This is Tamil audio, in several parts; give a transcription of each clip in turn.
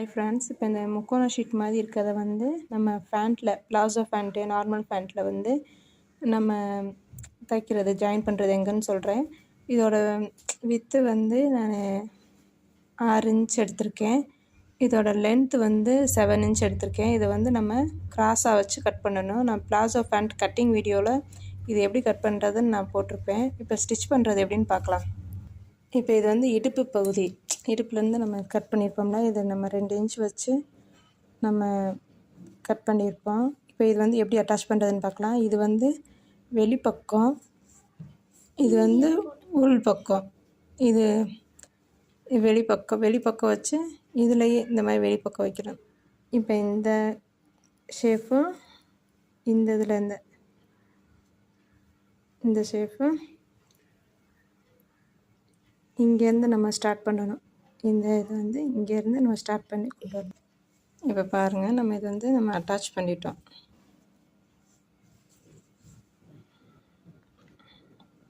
ஹாய் ஃப்ரெண்ட்ஸ், இப்போ இந்த முக்கோண ஷீட் மாதிரி இருக்கிறத வந்து நம்ம ஃபேண்ட்டில் ப்ளாசோ ஃபேண்ட்டு நார்மல் ஃபேண்ட்டில் வந்து நம்ம தைக்கிறது ஜாயின் பண்ணுறது எங்கன்னு சொல்கிறேன். இதோட வித்து வந்து நான் 6 இன்ச் எடுத்திருக்கேன். இதோட லென்த்து வந்து 7 இன்ச் எடுத்திருக்கேன். இதை வந்து நம்ம கிராஸாக வச்சு கட் பண்ணணும். நான் ப்ளாசோ ஃபேண்ட் கட்டிங் வீடியோவில் இது எப்படி கட் பண்ணுறதுன்னு நான் போட்டிருப்பேன். இப்போ ஸ்டிச் பண்ணுறது எப்படின்னு பார்க்கலாம். இப்போ இது வந்து இடுப்பு பகுதி, இடுப்புலேருந்து நம்ம கட் பண்ணியிருப்போம்னா இதை நம்ம 2 இன்ச் வச்சு நம்ம கட் பண்ணியிருப்போம். இப்போ இது வந்து எப்படி அட்டாச் பண்ணுறதுன்னு பார்க்கலாம். இது வந்து வெளிப்பக்கம், இது வந்து உள் பக்கம். இது வெளிப்பக்கம் வச்சு இதுலேயே இந்த மாதிரி வெளிப்பக்கம் வைக்கிறோம். இப்போ இந்த ஷேப்பும் இந்த இதில் இந்த ஷேப்பும் இங்கேருந்து நம்ம ஸ்டார்ட் பண்ணணும். இந்த இது வந்து இங்கேருந்து நம்ம ஸ்டார்ட் பண்ணி கொண்டு வரணும். இப்போ பாருங்கள், நம்ம இது வந்து நம்ம அட்டாச் பண்ணிட்டோம்.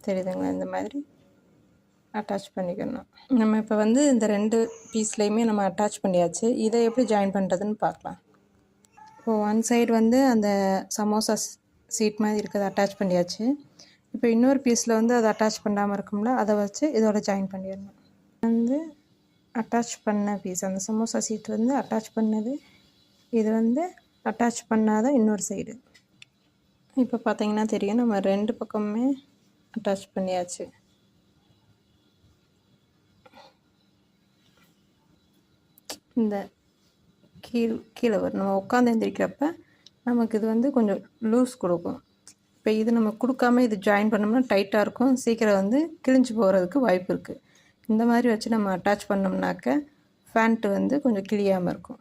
தெரியுதுங்களா? இந்த மாதிரி அட்டாச் பண்ணிக்கணும். நம்ம இப்போ வந்து இந்த 2 பீஸ்லேயுமே நம்ம அட்டாச் பண்ணியாச்சு. இதை எப்படி ஜாயின் பண்ணுறதுன்னு பார்க்கலாம். இப்போ ஒன் சைடு வந்து அந்த சமோசா சீட் மாதிரி இருக்கிறத அட்டாச் பண்ணியாச்சு. இப்போ இன்னொரு பீஸில் வந்து அதை அட்டாச் பண்ணாமல் இருக்கும்ல, அதை வச்சு இதோட ஜாயின் பண்ணிடணும். வந்து அட்டாச் பண்ண பீஸ், அந்த சமோசா சீட் வந்து அட்டாச் பண்ணது, இது வந்து அட்டாச் பண்ணாத இன்னொரு சைடு. இப்போ பார்த்தீங்கன்னா தெரியும், நம்ம 2 பக்கமுமே அட்டாச் பண்ணியாச்சு. இந்த கீழே வரும். நம்ம உட்காந்து எழுந்திரிக்கிறப்ப நமக்கு இது வந்து கொஞ்சம் லூஸ் கொடுக்கும். இப்போ இது நம்ம கொடுக்காம இது ஜாயின் பண்ணோம்னா டைட்டாக இருக்கும், சீக்கிரம் வந்து கிழிஞ்சு போகிறதுக்கு வாய்ப்பு இருக்குது. இந்த மாதிரி வச்சு நம்ம அட்டாச் பண்ணோம்னாக்க ஃபேண்ட்டு வந்து கொஞ்சம் கிழியாமல் இருக்கும்.